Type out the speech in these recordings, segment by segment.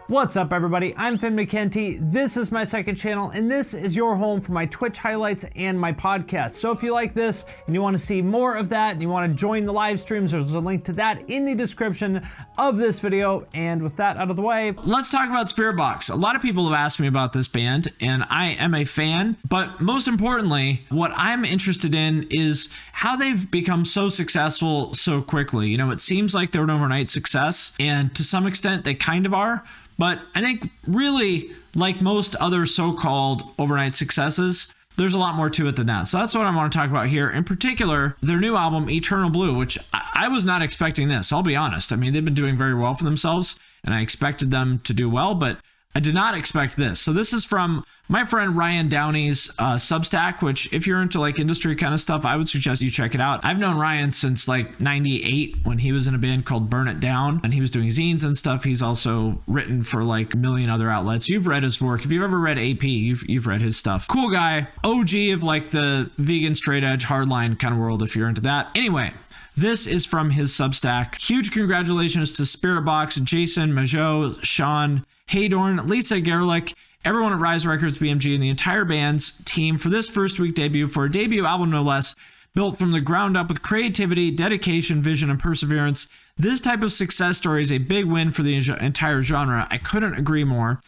What's up, everybody? I'm Mckenty. This is my second channel, and this is your home for my Twitch highlights and my podcast. So if you like this and you want to see more of that and you want to join the live streams, there's a link to that in the description of this video. And with that out of the way, let's talk about Spiribox. A lot of people have asked me about this band, and I am a fan, but most importantly, what I'm interested in is how they've become so successful so quickly. You know, it seems like they're an overnight success, and to some extent they kind of are. But I think really, like most other so-called overnight successes, there's a lot more to it than that. So that's what I want to talk about here. In particular, their new album, Eternal Blue, which I was not expecting this, I'll be honest. I mean, they've been doing very well for themselves, and I expected them to do well, but I did not expect this. So this is from my friend Ryan Downey's Substack, which if you're into like industry kind of stuff, I would suggest you check it out. I've known Ryan since like 98 when he was in a band called Burn It Down, and he was doing zines and stuff. He's also written for like a million other outlets. You've read his work. If you've ever read AP, you've read his stuff. Cool guy, OG of like the vegan straight edge hardline kind of world if you're into that. Anyway, this is from his Substack. Huge congratulations to Spiritbox, Jason, Majot, Sean, Haydorn, Lisa Gerlich, everyone at Rise Records, BMG, and the entire band's team for this first week debut for a debut album, no less, built from the ground up with creativity, dedication, vision, and perseverance. This type of success story is a big win for the entire genre. I couldn't agree more.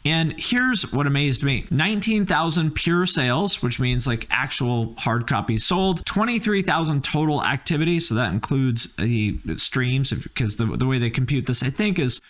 And here's what amazed me. 19,000 pure sales, which means like actual hard copies sold. 23,000 total activity. So that includes the streams, because the way they compute this, I think, is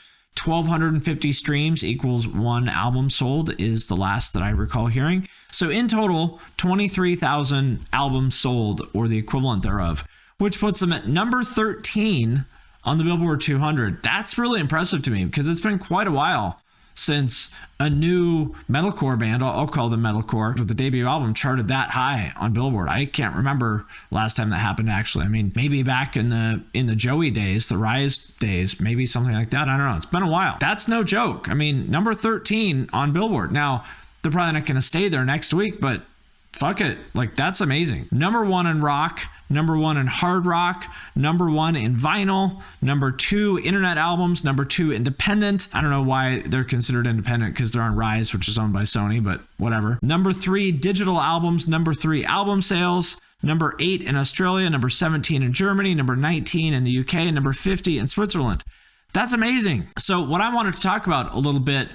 1,250 streams equals one album sold is the last that I recall hearing. So in total, 23,000 albums sold, or the equivalent thereof, which puts them at number 13 on the Billboard 200. That's really impressive to me because it's been quite a while since a new metalcore band, I'll call them metalcore, with the debut album charted that high on Billboard. I can't remember last time that happened, actually. I mean, maybe back in the Joey days, the Rise days, maybe something like that. I don't know. It's been a while. That's no joke. I mean, number 13 on Billboard. Now, they're probably not going to stay there next week, but fuck it. Like, that's amazing. Number 1 in rock, number 1 in hard rock, number 1 in vinyl, number 2 internet albums, number 2 independent. I don't know why they're considered independent because they're on Rise, which is owned by Sony, but whatever. Number 3 digital albums, number 3 album sales, number 8 in Australia, number 17 in Germany, number 19 in the UK, and number 50 in Switzerland. That's amazing. So what I wanted to talk about a little bit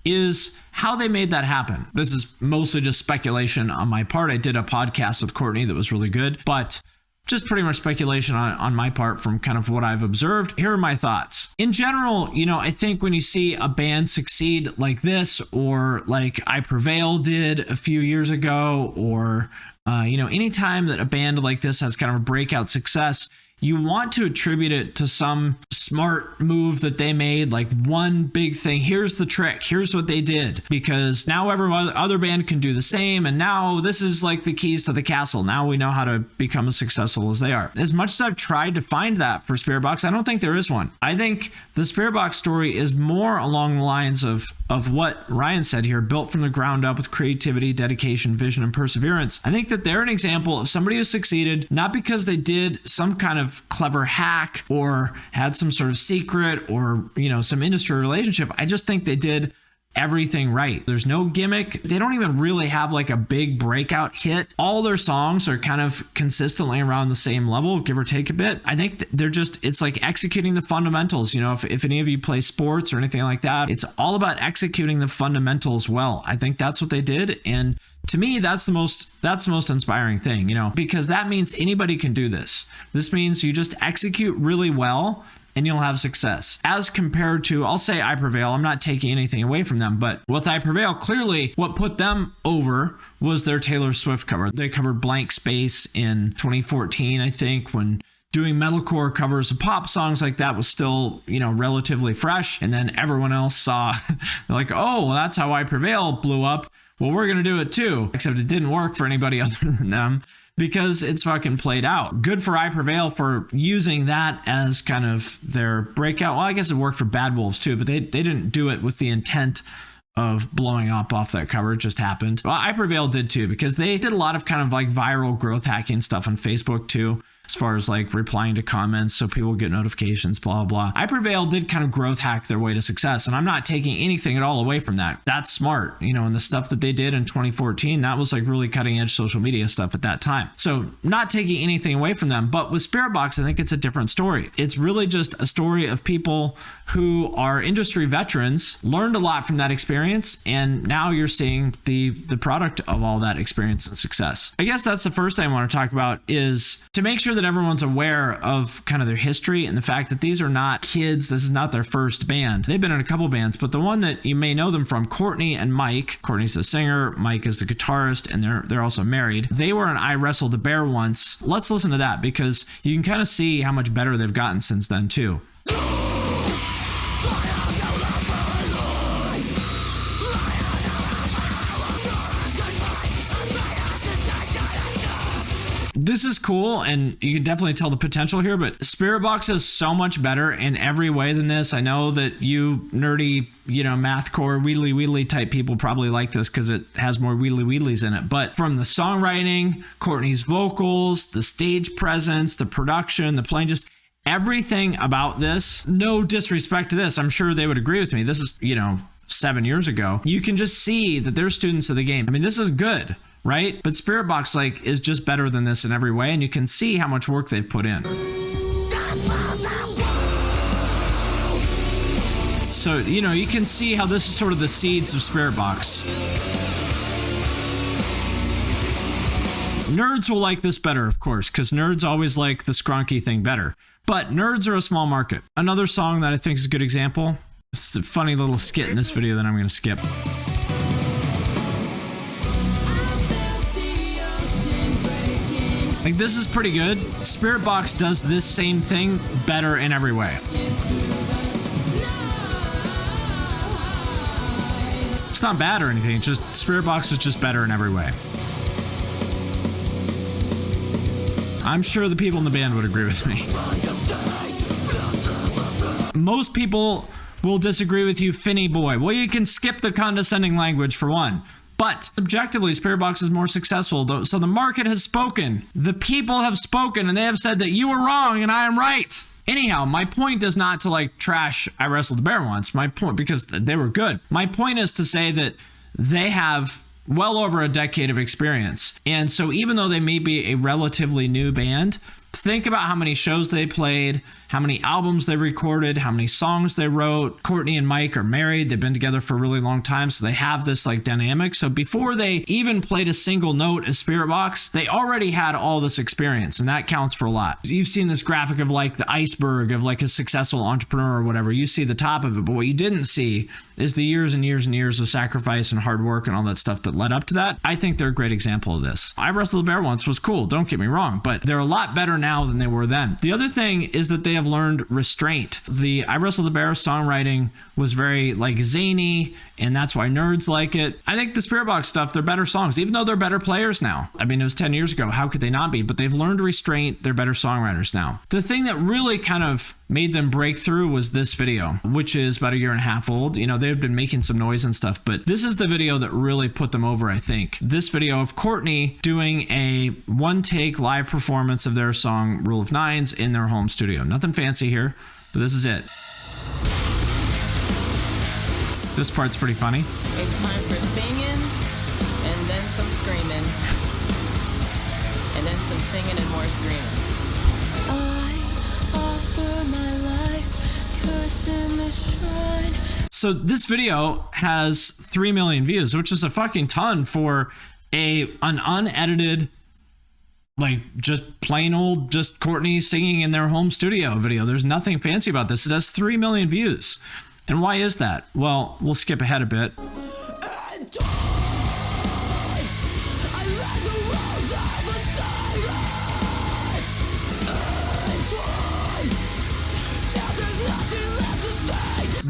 is how they made that happen. This is mostly just speculation on my part. I did a podcast with Courtney that was really good, but just pretty much speculation on my part from kind of what I've observed. Here are my thoughts. In general, you know, I think when you see a band succeed like this, or like I Prevail did a few years ago, or, you know, anytime that a band like this has kind of a breakout success, you want to attribute it to some smart move that they made, like one big thing. Here's the trick. Here's what they did. Because now every other band can do the same. And now this is like the keys to the castle. Now we know how to become as successful as they are. As much as I've tried to find that for Spiritbox, I don't think there is one. I think the Spiritbox story is more along the lines of what Ryan said here, built from the ground up with creativity, dedication, vision, and perseverance. I think that they're an example of somebody who succeeded, not because they did some kind of clever hack or had some sort of secret or, you know, some industry relationship. I just think they did everything right. There's no gimmick. They don't even really have like a big breakout hit. All their songs are kind of consistently around the same level, give or take a bit. I think they're just, it's like executing the fundamentals. You know, if any of you play sports or anything like that, it's all about executing the fundamentals well. I think that's what they did. And to me, that's the most inspiring thing, you know, because that means anybody can do this. This means you just execute really well and you'll have success. As compared to, I'll say I Prevail, I'm not taking anything away from them, but with I Prevail, clearly what put them over was their Taylor Swift cover. They covered Blank Space in 2014, I think, when doing metalcore covers of pop songs like that was still, you know, relatively fresh. And then everyone else saw, they're like, oh, well, that's how I Prevail blew up. Well, we're going to do it too, except it didn't work for anybody other than them, because it's fucking played out. Good for I Prevail for using that as kind of their breakout. Well, I guess it worked for Bad Wolves too, but they didn't do it with the intent of blowing up off that cover. It just happened. Well, I Prevail did too, because they did a lot of kind of like viral growth hacking stuff on Facebook too. as far as like replying to comments so people get notifications, blah, blah. I Prevail did kind of growth hack their way to success, and I'm not taking anything at all away from that. That's smart, you know, and the stuff that they did in 2014, that was like really cutting edge social media stuff at that time. So not taking anything away from them, but with Spiritbox, I think it's a different story. It's really just a story of people who are industry veterans, learned a lot from that experience, and now you're seeing the product of all that experience and success. I guess that's the first thing I want to talk about, is to make sure that everyone's aware of kind of their history and the fact that these are not kids. This is not their first band. They've been in a couple bands, but the one that you may know them from, Courtney and Mike. Courtney's the singer, Mike is the guitarist, and they're also married. They were in I Wrestled a Bear Once. Let's listen to that because you can kind of see how much better they've gotten since then too. This is cool, and you can definitely tell the potential here, but Spiribox is so much better in every way than this. I know that you nerdy, you know, mathcore, wheedly type people probably like this because it has more wheedlies in it. But from the songwriting, Courtney's vocals, the stage presence, the production, the playing, just everything about this, no disrespect to this, I'm sure they would agree with me. This is, you know, 7 years ago. You can just see that they're students of the game. I mean, this is good, right? But Spiritbox like is just better than this in every way, and you can see how much work they've put in. So, you know, you can see how this is sort of the seeds of Spiritbox. Nerds will like this better, of course, because nerds always like the scrunky thing better. But nerds are a small market. Another song that I think is a good example. It's a funny little skit in this video that I'm going to skip. Like, this is pretty good. Spiritbox does this same thing better in every way. It's not bad or anything. It's just Spiritbox is just better in every way. I'm sure the people in the band would agree with me. Most people will disagree with you, Finny boy. Well, you can skip the condescending language for one. But objectively, Spiritbox is more successful, though. So the market has spoken. The people have spoken, and they have said that you were wrong and I am right. Anyhow, my point is not to like trash I Wrestled a Bear Once. My point, because they were good. My point is to say that they have well over a decade of experience. And so even though they may be a relatively new band, think about how many shows they played, how many albums they recorded, how many songs they wrote. Courtney and Mike are married. They've been together for a really long time, so they have this like dynamic. So before they even played a single note as Spiritbox, they already had all this experience, and that counts for a lot. You've seen this graphic of like the iceberg of like a successful entrepreneur or whatever. You see the top of it, but what you didn't see is the years and years and years of sacrifice and hard work and all that stuff that led up to that. I think they're a great example of this. I Wrestled a Bear Once was cool, don't get me wrong, but they're a lot better now than they were then. The other thing is that they have learned restraint. The I Wrestled a Bear songwriting was very like zany, and that's why nerds like it. I think the Spiritbox stuff, they're better songs, even though they're better players now. I mean, it was 10 years ago. How could they not be? But they've learned restraint. They're better songwriters now. The thing that really kind of made them break through was this video, which is about 1.5 years old. You know, they've been making some noise and stuff, but this is the video that really put them over, I think. This video of Courtney doing a one-take live performance of their song Rule of Nines in their home studio. Nothing fancy here, but this is it. This part's pretty funny. It's time for singing, and then some screaming, and then some singing and more screaming. I offer my life, cursed in the shrine. So this video has 3 million views, which is a fucking ton for an unedited, like just plain old, just Courtney singing in their home studio video. There's nothing fancy about this. It has 3 million views. And why is that? Well, we'll skip ahead a bit.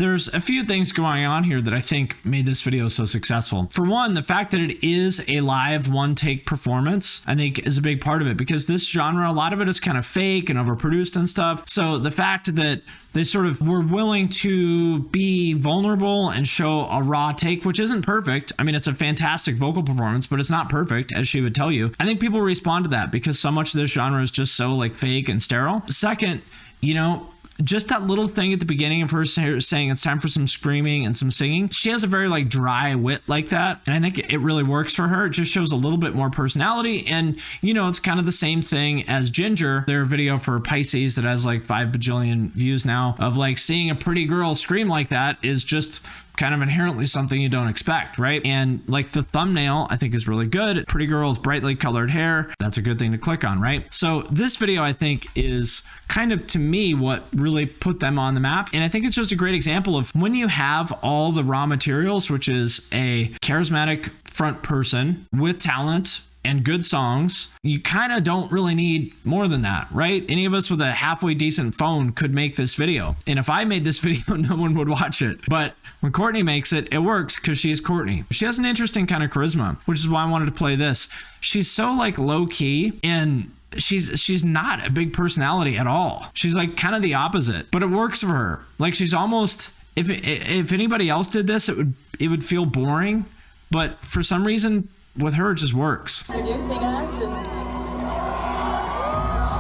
there's a few things going on here that I think made this video so successful. For one, the fact that it is a live one take performance, I think is a big part of it, because this genre, a lot of it is kind of fake and overproduced and stuff. So the fact that they sort of were willing to be vulnerable and show a raw take, which isn't perfect. I mean, it's a fantastic vocal performance, but it's not perfect, as she would tell you. I think people respond to that because so much of this genre is just so like fake and sterile. Second, you know, just that little thing at the beginning of her saying it's time for some screaming and some singing. She has a very like dry wit like that. And I think it really works for her. It just shows a little bit more personality. And, you know, it's kind of the same thing as Ginger, their video for Pisces that has like 5 bajillion views now, of like seeing a pretty girl scream like that is just kind of inherently something you don't expect, right? And like the thumbnail, I think is really good. Pretty girl with brightly colored hair. That's a good thing to click on, right? So this video, I think, is kind of, to me, what really put them on the map. And I think it's just a great example of when you have all the raw materials, which is a charismatic front person with talent and good songs, you kind of don't really need more than that, right? Any of us with a halfway decent phone could make this video. And if I made this video, no one would watch it. But when Courtney makes it, it works because she is Courtney. She has an interesting kind of charisma, which is why I wanted to play this. She's so like low key, and she's not a big personality at all. She's like kind of the opposite, but it works for her. Like she's almost, if anybody else did this, it would feel boring. But for some reason, with her, it just works. Introducing us, and for all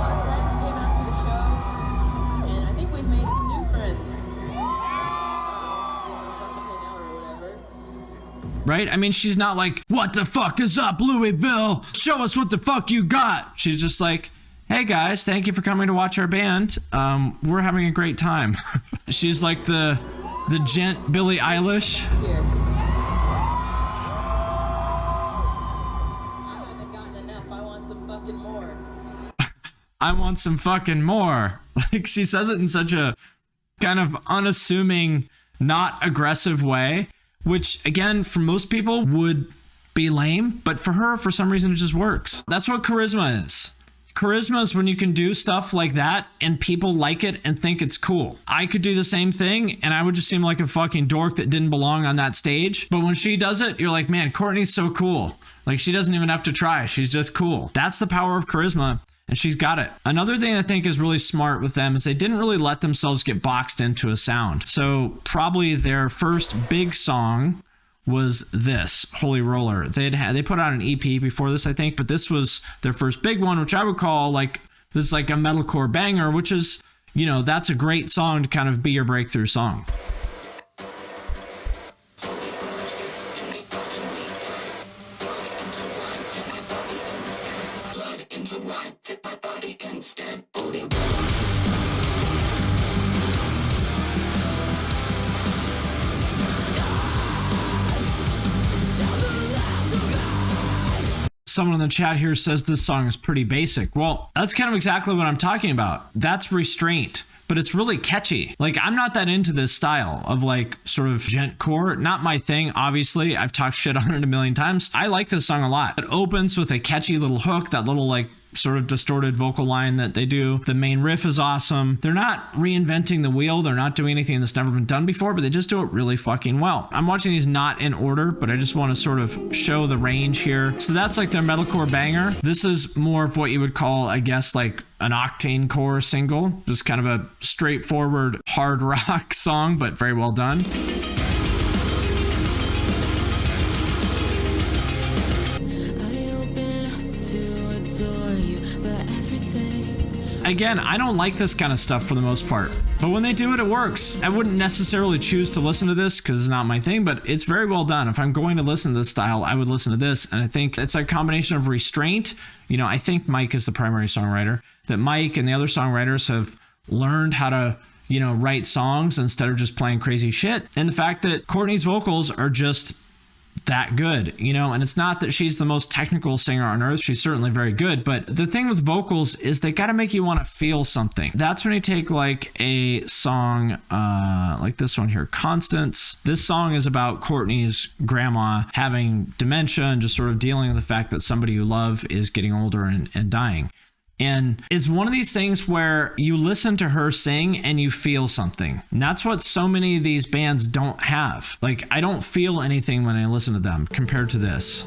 our friends who came out to the show, and I think we've made some new friends. If you want to fucking hang out or whatever. Right? I mean, she's not like, what the fuck is up, Louisville? Show us what the fuck you got. She's just like, hey guys, thank you for coming to watch our band. We're having a great time. She's like the gent Billie Eilish. Here. I want some fucking more. Like she says it in such a kind of unassuming, not aggressive way, which again, for most people would be lame, but for her, for some reason, it just works. That's what charisma is. Charisma is when you can do stuff like that and people like it and think it's cool. I could do the same thing and I would just seem like a fucking dork that didn't belong on that stage. But when she does it, you're like, man, Courtney's so cool. Like she doesn't even have to try. She's just cool. That's the power of charisma. And she's got it. Another thing I think is really smart with them is they didn't really let themselves get boxed into a sound. So probably their first big song was this, Holy Roller. They put out an EP before this, I think, but this was their first big one, which I would call like, this is like a metalcore banger, which is, you know, that's a great song to kind of be your breakthrough song. Someone in the chat here says this song is pretty basic. Well, that's kind of exactly what I'm talking about. That's restraint, but it's really catchy. Like I'm not that into this style of like sort of gentcore, not my thing. Obviously, I've talked shit on it a million times. I like this song a lot. It opens with a catchy little hook, that little like sort of distorted vocal line that they do. The main riff is awesome. They're not reinventing the wheel. They're not doing anything that's never been done before, but they just do it really fucking well. I'm watching these not in order, but I just want to sort of show the range here. So that's like their metalcore banger. This is more of what you would call, I guess, like an octane core single. Just kind of a straightforward hard rock song, but very well done. Again, I don't like this kind of stuff for the most part, but when they do it, it works. I wouldn't necessarily choose to listen to this because it's not my thing, but it's very well done. If I'm going to listen to this style, I would listen to this. And I think it's a combination of restraint. You know, I think Mike is the primary songwriter, that Mike and the other songwriters have learned how to, you know, write songs instead of just playing crazy shit. And the fact that Courtney's vocals are just that good, you know, and it's not that she's the most technical singer on earth. She's certainly very good, but the thing with vocals is they got to make you want to feel something. That's when you take like a song like this one here, Constance. This song is about Courtney's grandma having dementia and just sort of dealing with the fact that somebody you love is getting older and dying. And it's one of these things where you listen to her sing and you feel something. And that's what so many of these bands don't have. Like, I don't feel anything when I listen to them compared to this.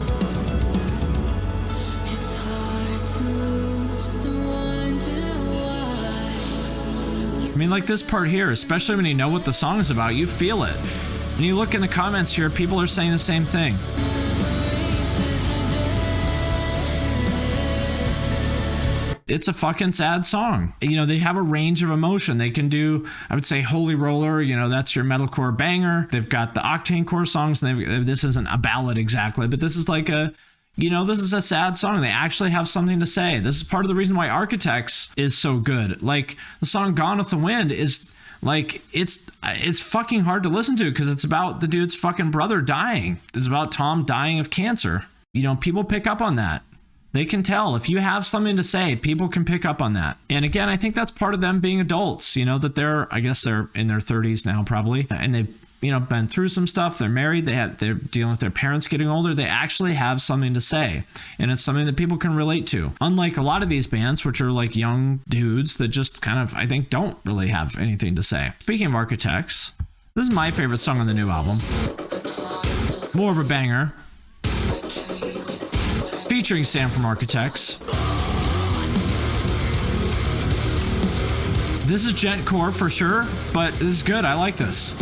I mean, like this part here, especially when you know what the song is about, you feel it. And you look in the comments here, people are saying the same thing. It's a fucking sad song. You know, they have a range of emotion. They can do, I would say, Holy Roller, you know, that's your metalcore banger. They've got the Octane Core songs. And this isn't a ballad exactly, but this is like a, you know, this is a sad song. They actually have something to say. This is part of the reason why Architects is so good. Like, the song Gone with the Wind is like, it's fucking hard to listen to because it's about the dude's fucking brother dying. It's about Tom dying of cancer. You know, people pick up on that. They can tell. If you have something to say, people can pick up on that. And again, I think that's part of them being adults, you know, that I guess they're in their 30s now probably, and they've, you know, been through some stuff. They're married. They're dealing with their parents getting older. They actually have something to say. And it's something that people can relate to. Unlike a lot of these bands, which are like young dudes that just kind of, I think, don't really have anything to say. Speaking of Architects, this is my favorite song on the new album. More of a banger. Featuring Sam from Architects. This is gentcore for sure, but this is good. I like this.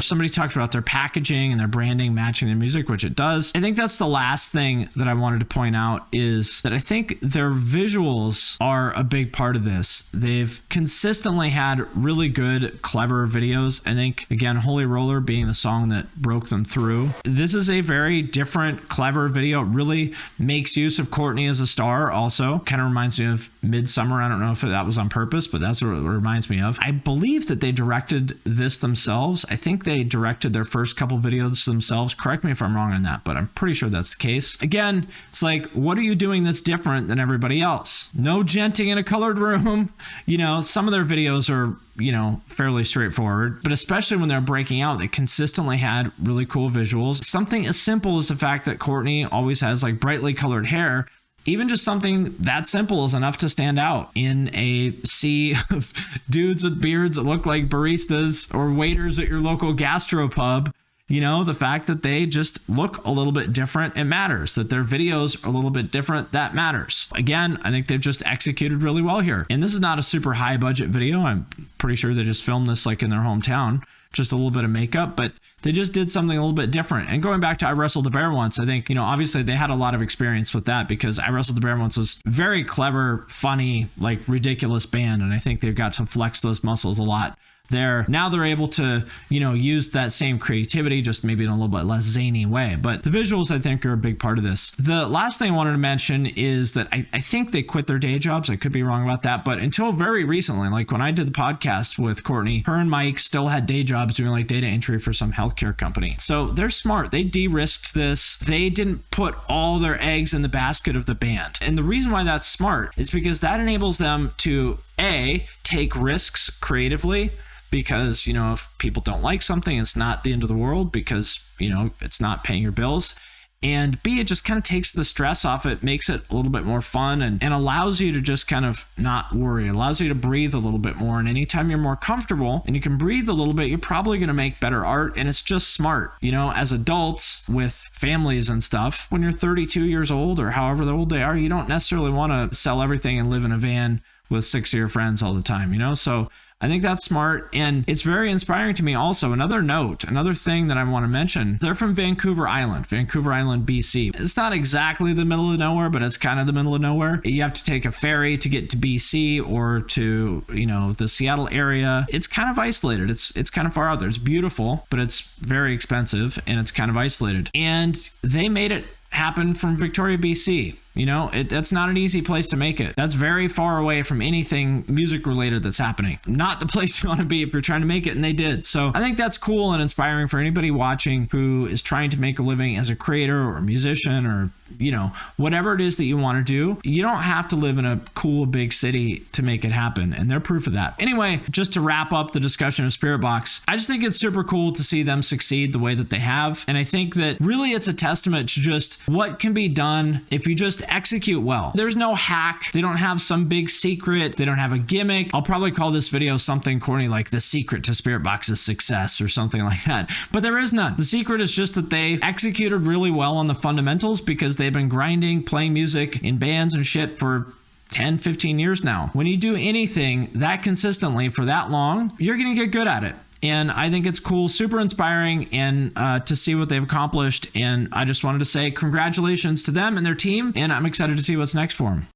Somebody talked about their packaging and their branding matching their music, which it does. I think that's the last thing that I wanted to point out is that I think their visuals are a big part of this. They've consistently had really good, clever videos. I think, again, Holy Roller being the song that broke them through. This is a very different, clever video. It really makes use of Courtney as a star also. Kind of reminds me of Midsummer. I don't know if that was on purpose, but that's what it reminds me of. I believe that they directed this themselves. I think they directed their first couple videos themselves. Correct me if I'm wrong on that, but I'm pretty sure that's the case. Again, it's like, what are you doing that's different than everybody else? No genting in a colored room. You know, some of their videos are, you know, fairly straightforward, but especially when they're breaking out, they consistently had really cool visuals. Something as simple as the fact that Courtney always has like brightly colored hair. Even just something that simple is enough to stand out in a sea of dudes with beards that look like baristas or waiters at your local gastropub. You know, the fact that they just look a little bit different, it matters. That their videos are a little bit different, that matters. Again, I think they've just executed really well here. And this is not a super high budget video. I'm pretty sure they just filmed this like in their hometown. Just a little bit of makeup, but they just did something a little bit different. And going back to Iwrestledabearonce, I think, you know, obviously they had a lot of experience with that because Iwrestledabearonce was very clever, funny, like ridiculous band. And I think they've got to flex those muscles a lot there. Now they're able to, you know, use that same creativity, just maybe in a little bit less zany way. But the visuals, I think, are a big part of this. The last thing I wanted to mention is that I think they quit their day jobs. I could be wrong about that, but until very recently, like when I did the podcast with Courtney, her and Mike still had day jobs doing like data entry for some healthcare company. So they're smart. They de-risked this. They didn't put all their eggs in the basket of the band. And the reason why that's smart is because that enables them to A, take risks creatively, because, you know, if people don't like something, it's not the end of the world because, you know, it's not paying your bills. And B, it just kind of takes the stress off it, makes it a little bit more fun and allows you to just kind of not worry. It allows you to breathe a little bit more. And anytime you're more comfortable and you can breathe a little bit, you're probably going to make better art. And it's just smart. You know, as adults with families and stuff, when you're 32 years old or however old they are, you don't necessarily want to sell everything and live in a van with 6 of your friends all the time, you know? So I think that's smart, and it's very inspiring to me also. Another note, another thing that I want to mention, they're from Vancouver Island, BC. It's not exactly the middle of nowhere, but it's kind of the middle of nowhere. You have to take a ferry to get to BC or to, you know, the Seattle area. It's kind of isolated. It's kind of far out there. It's beautiful, but it's very expensive, and it's kind of isolated. And they made it happen from Victoria, BC. You know, that's not an easy place to make it. That's very far away from anything music related that's happening. Not the place you want to be if you're trying to make it, and they did. So I think that's cool and inspiring for anybody watching who is trying to make a living as a creator or a musician or, you know, whatever it is that you want to do. You don't have to live in a cool big city to make it happen, and they're proof of that. Anyway, just to wrap up the discussion of Spiritbox, I just think it's super cool to see them succeed the way that they have. And I think that really it's a testament to just what can be done if you just execute well. There's no hack. They don't have some big secret. They don't have a gimmick. I'll probably call this video something corny like the secret to Spiritbox's success or something like that. But there is none. The secret is just that they executed really well on the fundamentals because they've been grinding, playing music in bands and shit for 10, 15 years now. When you do anything that consistently for that long, you're going to get good at it. And I think it's cool, super inspiring, and to see what they've accomplished. And I just wanted to say congratulations to them and their team. And I'm excited to see what's next for them.